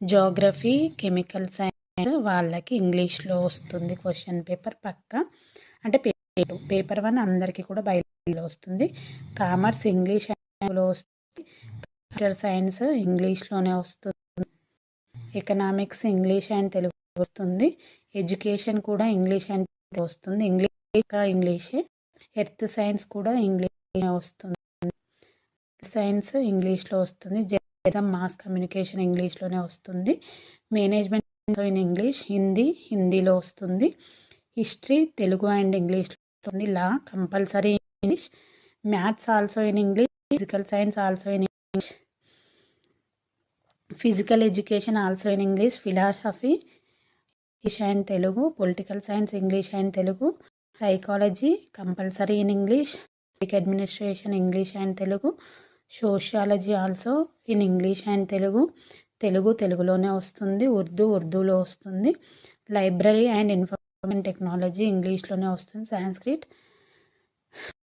Geography, chemical science వాళ్ళకి ఇంగ్లీష్లో వస్తుంది క్వశ్చన్ పేపర్ పక్క. అంటే పేపర్ 1 అందరికీ కూడా బయలులో వస్తుంది. కామర్స్ ఇంగ్లీష్ లో వస్తుంది, కంప్యూటర్ సైన్స్ ఇంగ్లీష్లోనే వస్తుంది, ఎకనామిక్స్ ఇంగ్లీష్ అండ్ తెలుగు వస్తుంది, ఎడ్యుకేషన్ కూడా ఇంగ్లీష్ అండ్ వస్తుంది, ఇంగ్లీషే, ఎర్త్ సైన్స్ కూడా ఇంగ్లీష్ వస్తుంది, సైన్స్ ఇంగ్లీష్లో వస్తుంది, జర్నలిజం మాస్ కమ్యూనికేషన్ ఇంగ్లీష్లోనే వస్తుంది, మేనేజ్మెంట్ ఇన్ ఇంగ్లీష్ హిందీలో వస్తుంది, హిస్టరీ తెలుగు అండ్ ఇంగ్లీష్లో వస్తుంది, law compulsory English, maths also in English, physical science also in English, physical education also in English, philosophy English and Telugu, political science English and Telugu, psychology compulsory in English, public administration English and Telugu, sociology also in English and తెలుగులోనే వస్తుంది, ఉర్దూలో వస్తుంది, library and information technology ఇంగ్లీష్లోనే వస్తుంది, Sanskrit